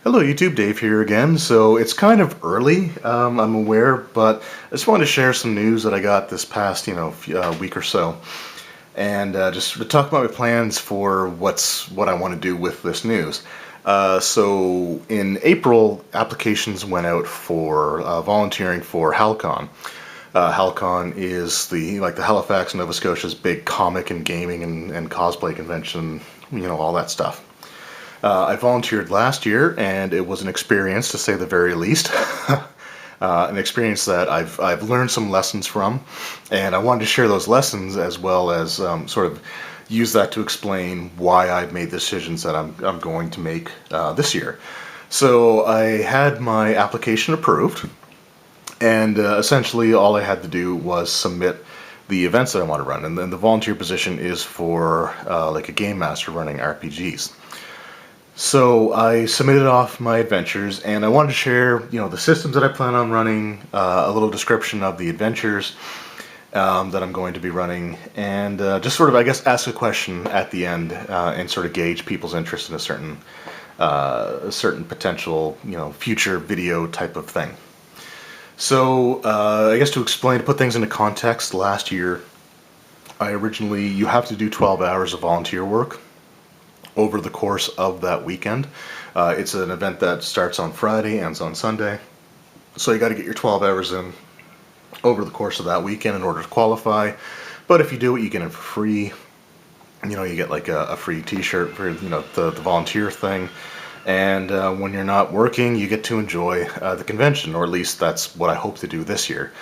Hello YouTube, Dave here again. So it's kind of early, I'm aware, but I just wanted to share some news that I got this past, week or so, and just talk about my plans for what I want to do with this news. So in April, applications went out for volunteering for Hal Con. Hal Con is the Halifax, Nova Scotia's big comic and gaming and cosplay convention, all that stuff. I volunteered last year, and it was an experience, to say the very least. An experience that I've learned some lessons from, and I wanted to share those lessons as well as sort of use that to explain why I've made decisions that I'm going to make this year. So I had my application approved, and essentially all I had to do was submit the events that I want to run, and then the volunteer position is for like a game master running RPGs. So I submitted off my adventures, and I wanted to share, the systems that I plan on running, a little description of the adventures that I'm going to be running, and just sort of, I guess, ask a question at the end and sort of gauge people's interest in a certain potential, future video type of thing. So I guess to put things into context, last year, you have to do 12 hours of volunteer work over the course of that weekend. It's an event that starts on Friday, ends on Sunday. So you got to get your 12 hours in over the course of that weekend in order to qualify. But if you do it, you get it for free. You get like a free t-shirt for, the volunteer thing. And when you're not working, you get to enjoy the convention, or at least that's what I hope to do this year.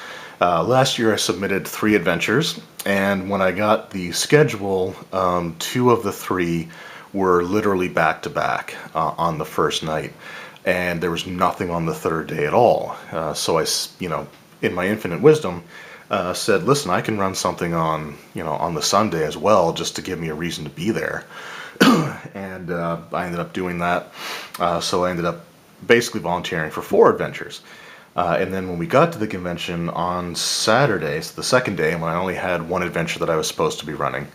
Last year I submitted 3 adventures, and when I got the schedule, 2 of the 3 were literally back to back on the first night, and there was nothing on the third day at all. So I, in my infinite wisdom, said, "Listen, I can run something on the Sunday as well, just to give me a reason to be there." And I ended up doing that. So I ended up basically volunteering for 4 adventures. And then when we got to the convention on Saturday, so the second day, when I only had 1 adventure that I was supposed to be running,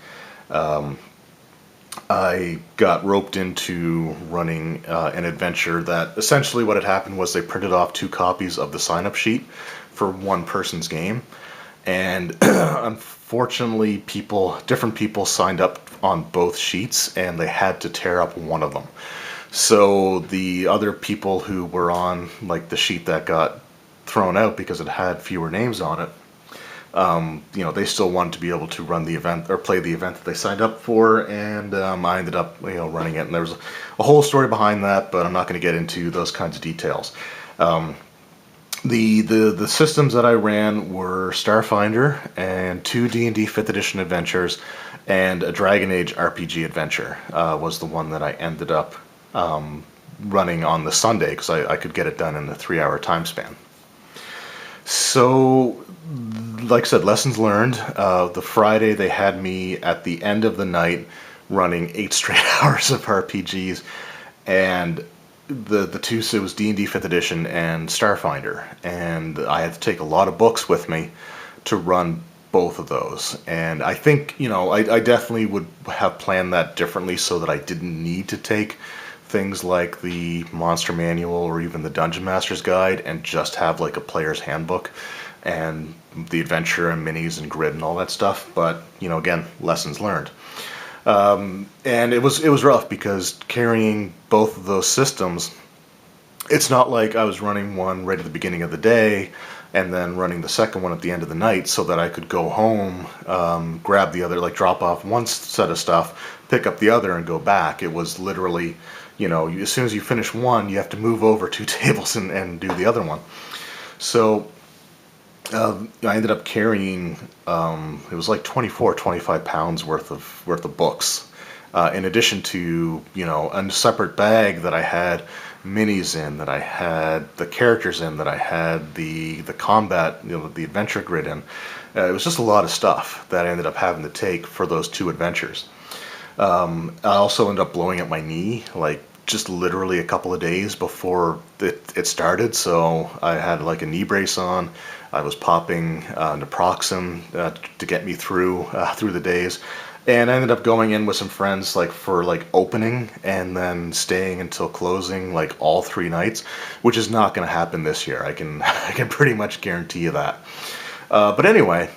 I got roped into running an adventure that essentially what had happened was they printed off 2 copies of the sign-up sheet for one person's game, and unfortunately different people signed up on both sheets, and they had to tear up one of them. So the other people who were on like the sheet that got thrown out because it had fewer names on it, they still wanted to be able to run the event or play the event that they signed up for, and I ended up, running it. And there was a whole story behind that, but I'm not going to get into those kinds of details. The systems that I ran were Starfinder and 2 D&D 5th edition adventures, and a Dragon Age RPG adventure was the one that I ended up running on the Sunday, because I could get it done in a 3-hour time span. So, like I said, lessons learned. The Friday they had me at the end of the night running 8 straight hours of RPGs, and the 2, so it was D&D 5th edition and Starfinder, and I had to take a lot of books with me to run both of those. And I think, I definitely would have planned that differently so that I didn't need to take things like the Monster Manual or even the Dungeon Master's Guide, and just have like a player's handbook and the adventure and minis and grid and all that stuff. But, again, lessons learned. And it was rough, because carrying both of those systems, it's not like I was running one right at the beginning of the day and then running the second one at the end of the night so that I could go home, grab the other, like drop off one set of stuff, pick up the other, and go back. It was literally, as soon as you finish one, you have to move over 2 tables and do the other one. So I ended up carrying, it was like 25 pounds worth of books, in addition to, a separate bag that I had minis in, that I had the characters in, that I had the combat, the adventure grid in. It was just a lot of stuff that I ended up having to take for those 2 adventures. I also ended up blowing up my knee, like just literally a couple of days before it started, so I had like a knee brace on. I was popping naproxen to get me through the days, And I ended up going in with some friends like for like opening and then staying until closing like all 3 nights, which is not going to happen this year. I can I can pretty much guarantee you that. But anyway,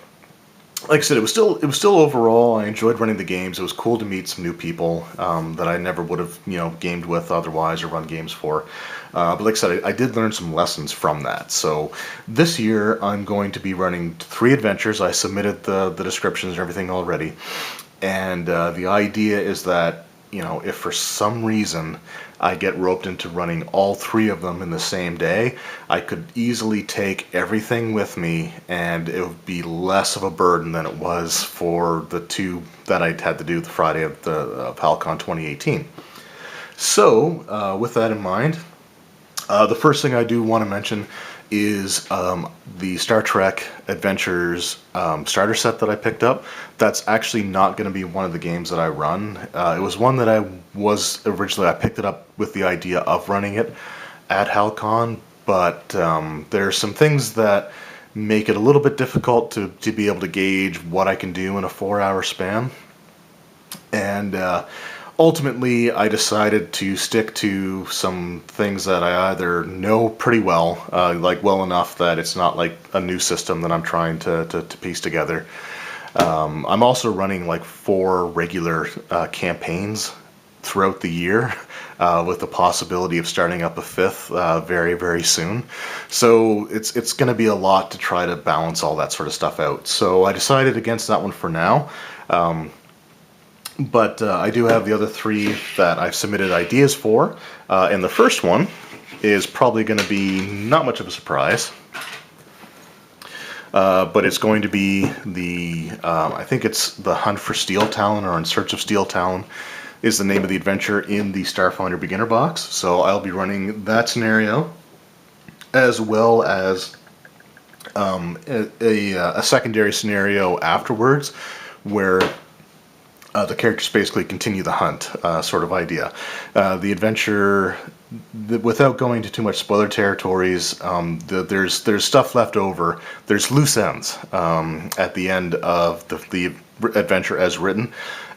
like I said, it was still overall. I enjoyed running the games. It was cool to meet some new people that I never would have gamed with otherwise or run games for. But like I said, I did learn some lessons from that. So this year I'm going to be running 3 adventures. I submitted the descriptions and everything already, and the idea is that if for some reason I get roped into running all 3 of them in the same day, I could easily take everything with me and it would be less of a burden than it was for the 2 that I had to do the Friday of Hal Con 2018. So, with that in mind, the first thing I do want to mention is the Star Trek Adventures starter set that I picked up. That's actually not going to be one of the games that I run. It was one that I picked it up with the idea of running it at Hal Con, but there's some things that make it a little bit difficult to be able to gauge what I can do in a 4-hour span. And ultimately, I decided to stick to some things that I either know pretty well, like well enough that it's not like a new system that I'm trying to piece together. I'm also running like 4 regular campaigns throughout the year, with the possibility of starting up a 5th very, very soon. So it's going to be a lot to try to balance all that sort of stuff out. So I decided against that one for now. But I do have the other 3 that I've submitted ideas for, and the first one is probably going to be not much of a surprise, but it's going to be I think it's the Hunt for Steel Talon, or In Search of Steel Talon is the name of the adventure in the Starfinder beginner box. So I'll be running that scenario, as well as a secondary scenario afterwards, where the characters basically continue the hunt, sort of idea. The adventure, without going to too much spoiler territories, there's stuff left over. There's loose ends at the end of the adventure as written,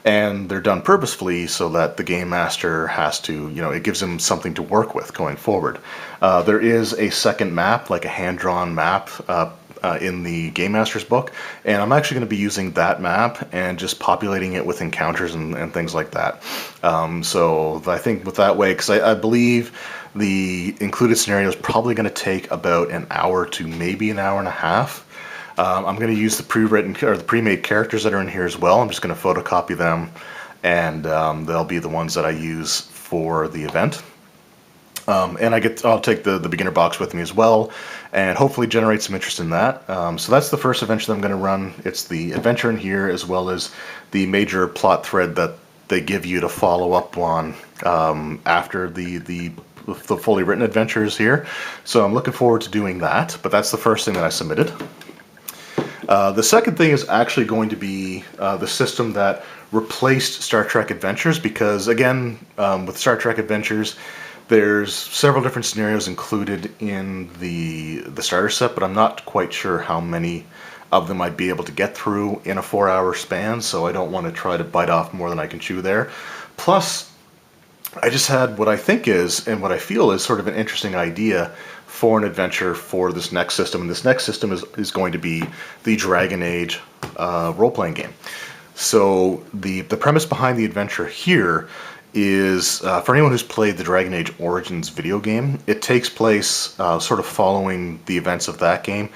and they're done purposefully so that the game master has to, it gives him something to work with going forward. There is a second map, like a hand-drawn map, in the Game Master's book, and I'm actually going to be using that map and just populating it with encounters and things like that. So I think with that way, because I believe the included scenario is probably going to take about an hour to maybe an hour and a half. I'm going to use the pre-written or the pre-made characters that are in here as well. I'm just going to photocopy them, and they'll be the ones that I use for the event. And I'll take the beginner box with me as well, and hopefully generate some interest in that. So that's the first adventure that I'm going to run. It's the adventure in here, as well as the major plot thread that they give you to follow up on after the fully written adventures here. So I'm looking forward to doing that, but that's the first thing that I submitted. The second thing is actually going to be the system that replaced Star Trek Adventures, because again, with Star Trek Adventures, there's several different scenarios included in the starter set, but I'm not quite sure how many of them I'd be able to get through in a 4-hour span, so I don't want to try to bite off more than I can chew there. Plus, I just had what I think is, and what I feel is, sort of an interesting idea for an adventure for this next system, and this next system is going to be the Dragon Age role-playing game. So the premise behind the adventure here is, for anyone who's played the Dragon Age Origins video game, it takes place sort of following the events of that game,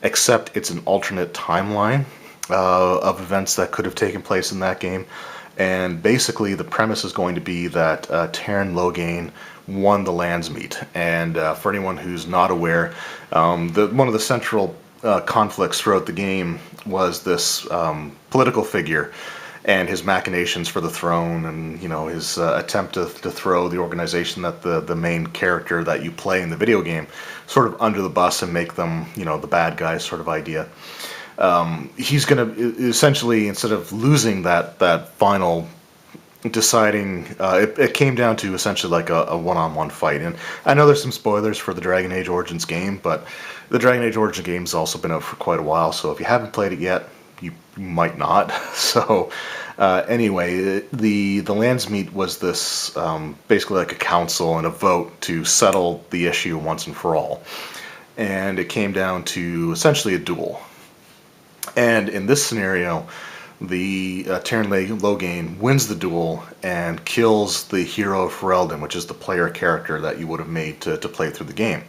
except it's an alternate timeline of events that could have taken place in that game. And basically the premise is going to be that Taryn Logain won the Landsmeet. And for anyone who's not aware, one of the central conflicts throughout the game was this political figure and his machinations for the throne, and his attempt to throw the organization that the main character that you play in the video game sort of under the bus and make them the bad guys, sort of idea. He's going to essentially, instead of losing that final deciding, it came down to essentially like a one-on-one fight. And I know there's some spoilers for the Dragon Age Origins game, but the Dragon Age Origins game's also been out for quite a while, so if you haven't played it yet, you might not. So anyway, the Landsmeet was this basically like a council and a vote to settle the issue once and for all. And it came down to essentially a duel. And in this scenario, the Terran Logain wins the duel and kills the hero of Ferelden, which is the player character that you would have made to play through the game.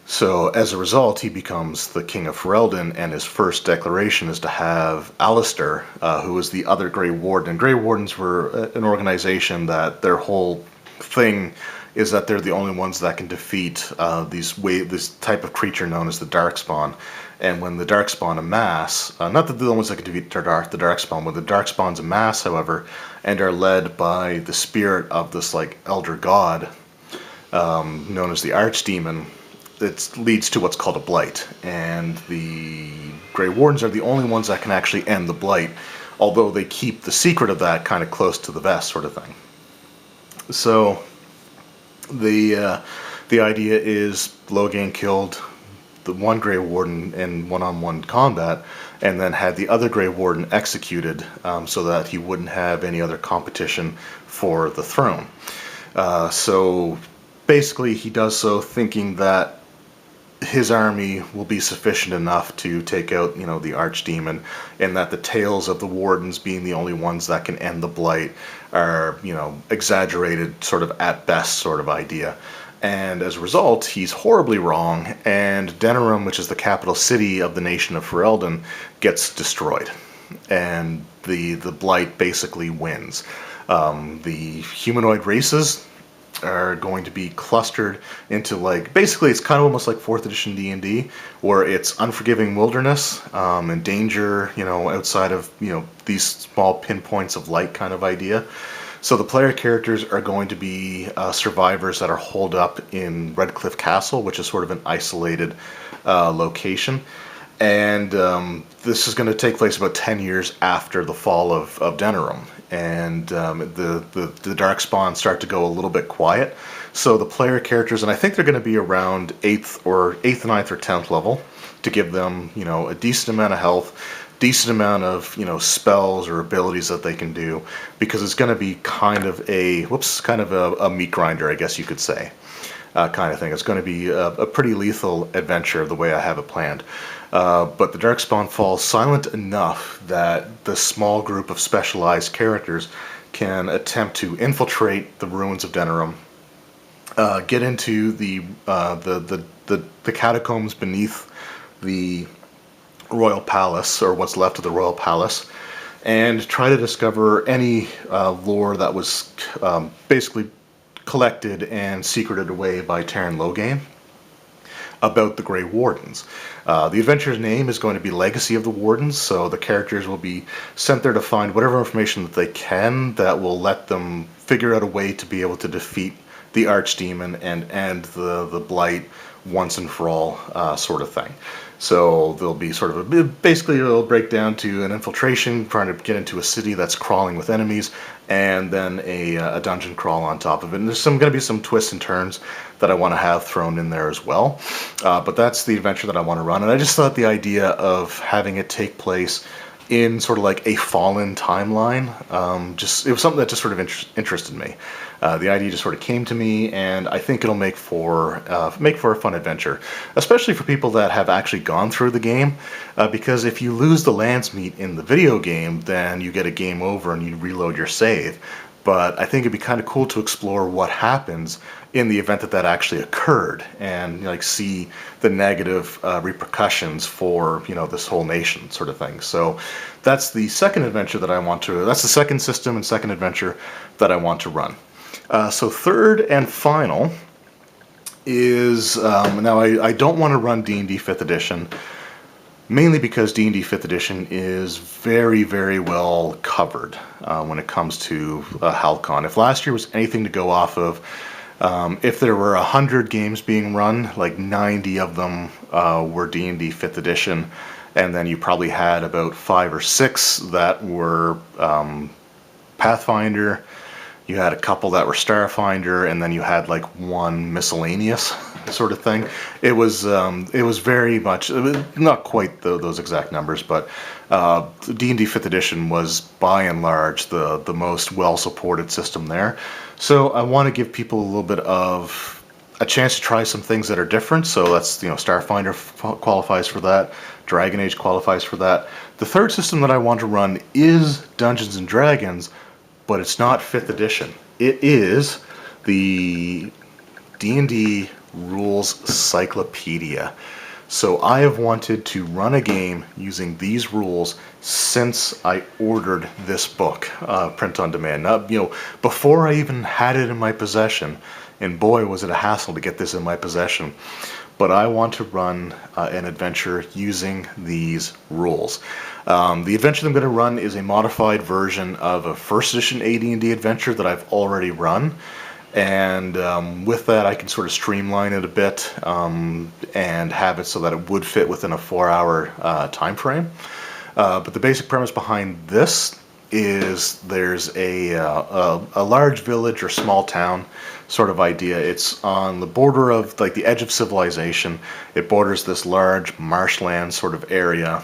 So as a result, he becomes the king of Ferelden, and his first declaration is to have Alistair, who is the other Grey Warden. And Grey Wardens were an organization that their whole thing is that they're the only ones that can defeat this type of creature known as the Darkspawn. And when the Darkspawn amass, not that they're the ones that can defeat the Darkspawn, when the Darkspawns amass, however, and are led by the spirit of this like elder god known as the Archdemon, it leads to what's called a blight. And the Grey Wardens are the only ones that can actually end the blight, although they keep the secret of that kind of close to the vest, sort of thing. So the idea is Logain killed the one Grey Warden in one-on-one combat, and then had the other Grey Warden executed so that he wouldn't have any other competition for the throne. So basically he does so thinking that his army will be sufficient enough to take out, the Archdemon, and that the tales of the Wardens being the only ones that can end the blight are, exaggerated, sort of at best sort of idea. And as a result, he's horribly wrong, and Denerim, which is the capital city of the nation of Ferelden, gets destroyed. And the blight basically wins. The humanoid races are going to be clustered into basically it's kind of almost like 4th edition D&D, where it's unforgiving wilderness and danger, outside of, these small pinpoints of light kind of idea. So the player characters are going to be survivors that are holed up in Redcliffe Castle, which is sort of an isolated location. And this is going to take place about 10 years after the fall of Denerim. And the Darkspawn start to go a little bit quiet. So the player characters, and I think they're going to be around 8th, 9th, or 10th level, to give them, a decent amount of health, decent amount of, spells or abilities that they can do, because it's going to be kind of a meat grinder, I guess you could say, kind of thing. It's going to be a pretty lethal adventure the way I have it planned. But the Darkspawn falls silent enough that the small group of specialized characters can attempt to infiltrate the ruins of Denerim, get into the catacombs beneath the royal palace, or what's left of the royal palace, and try to discover any lore that was basically collected and secreted away by Terran Logain about the Grey Wardens. The adventure's name is going to be Legacy of the Wardens, so the characters will be sent there to find whatever information that they can that will let them figure out a way to be able to defeat the Archdemon and end the blight once and for all, sort of thing. So there'll be sort of basically it'll break down to an infiltration, trying to get into a city that's crawling with enemies, and then a dungeon crawl on top of it. And there's going to be some twists and turns that I want to have thrown in there as well. But that's the adventure that I want to run. And I just thought the idea of having it take place in sort of like a fallen timeline, it was something that just sort of interested me. The idea just sort of came to me, and I think it'll make for a fun adventure, especially for people that have actually gone through the game. Because if you lose the Landsmeet in the video game, then you get a game over and you reload your save. But I think it'd be kind of cool to explore what happens in the event that actually occurred, and see the negative repercussions for this whole nation, sort of thing. So that's the second adventure that I want to. That's the second system and second adventure that I want to run. So third and final is now I don't want to run D&D 5th edition. Mainly because D&D 5th edition is very, very well covered when it comes to Hal Con. If last year was anything to go off of, if there were 100 games being run, like 90 of them were D&D 5th edition, and then you probably had about 5 or 6 that were Pathfinder, you had a couple that were Starfinder, and then you had like one miscellaneous sort of thing. It was very much, not quite those exact numbers, but D&D 5th edition was by and large the most well supported system there. So I want to give people a little bit of a chance to try some things that are different. So that's, Starfinder qualifies for that. Dragon Age qualifies for that. The third system that I want to run is Dungeons and Dragons, but it's not 5th edition. It is the D&D Rules Cyclopedia. So I have wanted to run a game using these rules since I ordered this book, print on demand. Not, before I even had it in my possession, and boy was it a hassle to get this in my possession. But I want to run an adventure using these rules. The adventure that I'm going to run is a modified version of a first edition AD&D adventure that I've already run. And with that, I can sort of streamline it a bit and have it so that it would fit within a 4-hour time frame. But the basic premise behind this is there's a large village or small town sort of idea. It's on the border of, like, the edge of civilization. It borders this large marshland sort of area,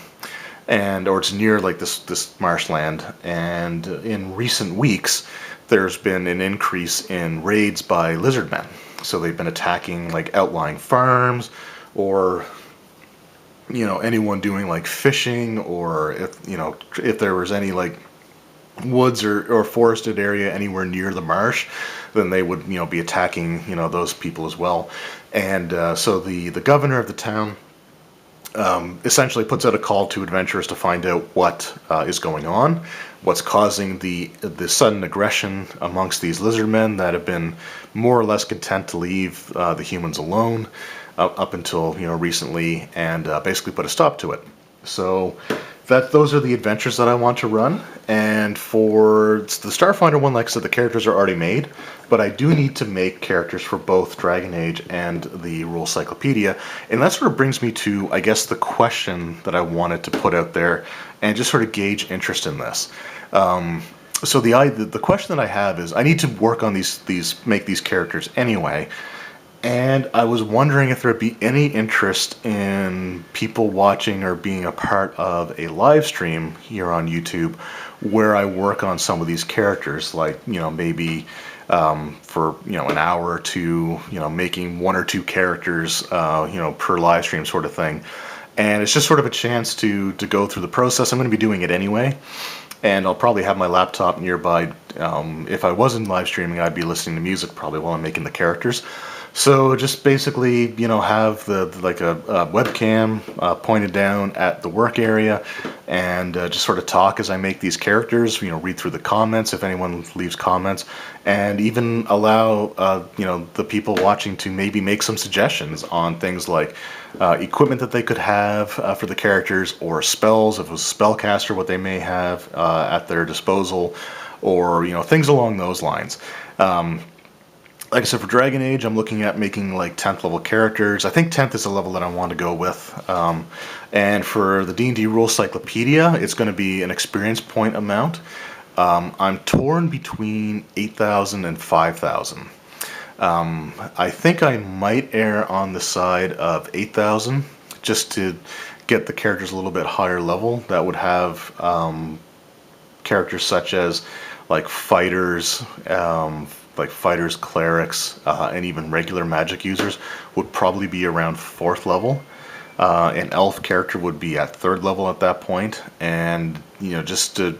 or it's near like this marshland. And in recent weeks, there's been an increase in raids by lizardmen. So they've been attacking like outlying farms, or anyone doing like fishing, or if there was any like woods or forested area anywhere near the marsh, then they would be attacking those people as well. And so the governor of the town essentially puts out a call to adventurers to find out what is going on, what's causing the sudden aggression amongst these lizardmen that have been more or less content to leave the humans alone up until recently, and basically put a stop to it. So those are the adventures that I want to run. And for the Starfinder one, like I said, the characters are already made, but I do need to make characters for both Dragon Age and the Rules Cyclopedia. And that sort of brings me to, I guess, the question that I wanted to put out there and just sort of gauge interest in this. So the question that I have is, I need to work on make these characters anyway. And I was wondering if there'd be any interest in people watching or being a part of a live stream here on YouTube where I work on some of these characters, like, maybe for, an hour or two, making 1 or 2 characters, per live stream sort of thing. And it's just sort of a chance to go through the process. I'm going to be doing it anyway. And I'll probably have my laptop nearby. If I wasn't live streaming, I'd be listening to music probably while I'm making the characters. So just basically, have a webcam pointed down at the work area, and just sort of talk as I make these characters. Read through the comments if anyone leaves comments, and even allow the people watching to maybe make some suggestions on things like equipment that they could have for the characters, or spells if it was a spellcaster, what they may have at their disposal, or things along those lines. Like I said, for Dragon Age, I'm looking at making like 10th level characters. I think 10th is the level that I want to go with. And for the D&D Rules Cyclopedia, it's going to be an experience point amount. I'm torn between 8,000 and 5,000. I think I might err on the side of 8,000 just to get the characters a little bit higher level. That would have characters such as like fighters, clerics, and even regular magic users would probably be around 4th level. An elf character would be at 3rd level at that point, and just to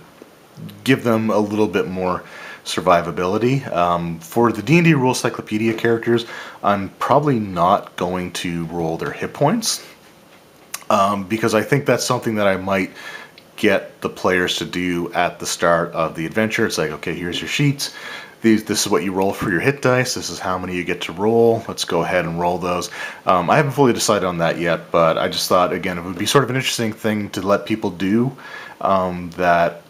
give them a little bit more survivability. For the D&D Rules Cyclopedia characters, I'm probably not going to roll their hit points, because I think that's something that I might get the players to do at the start of the adventure. It's like, okay, here's your sheets. This is what you roll for your hit dice. This is how many you get to roll. Let's go ahead and roll those. I haven't fully decided on that yet, but I just thought, again, it would be sort of an interesting thing to let people do, that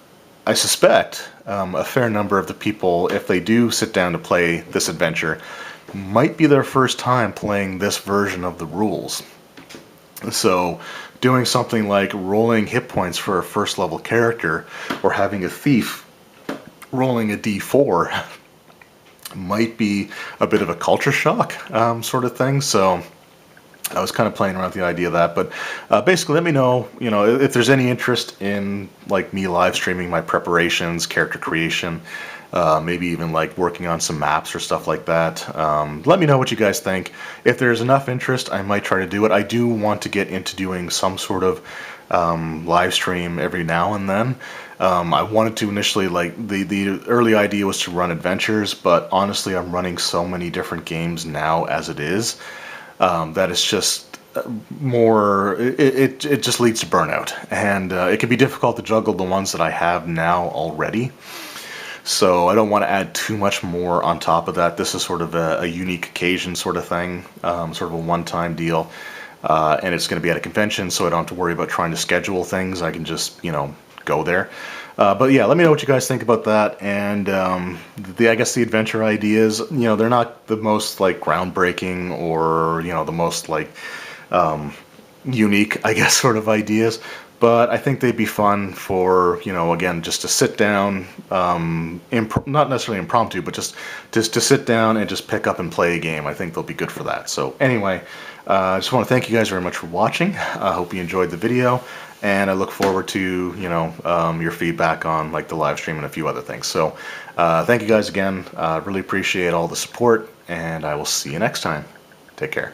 I suspect a fair number of the people, if they do sit down to play this adventure, might be their first time playing this version of the rules. So doing something like rolling hit points for a 1st level character, or having a thief rolling a d4 might be a bit of a culture shock sort of thing. So I was kind of playing around with the idea of that, but basically, let me know, if there's any interest in like me live streaming my preparations, character creation, maybe even like working on some maps or stuff like that. Let me know what you guys think. If there's enough interest, I might try to do it. I do want to get into doing some sort of live stream every now and then. I wanted to initially, like, the early idea was to run adventures, but honestly, I'm running so many different games now as it is, that it's just more, it just leads to burnout, and it can be difficult to juggle the ones that I have now already. So I don't want to add too much more on top of that. This is sort of a unique occasion sort of thing, sort of a one-time deal. And it's going to be at a convention, so I don't have to worry about trying to schedule things. I can just, go there. But yeah, let me know what you guys think about that. And I guess the adventure ideas, they're not the most like groundbreaking or the most like unique, I guess, sort of ideas. But I think they'd be fun for, again, just to sit down, not necessarily impromptu, but just to sit down and just pick up and play a game. I think they'll be good for that. So anyway, I just want to thank you guys very much for watching. I hope you enjoyed the video, and I look forward to, your feedback on like the live stream and a few other things. So thank you guys again. Really appreciate all the support, and I will see you next time. Take care.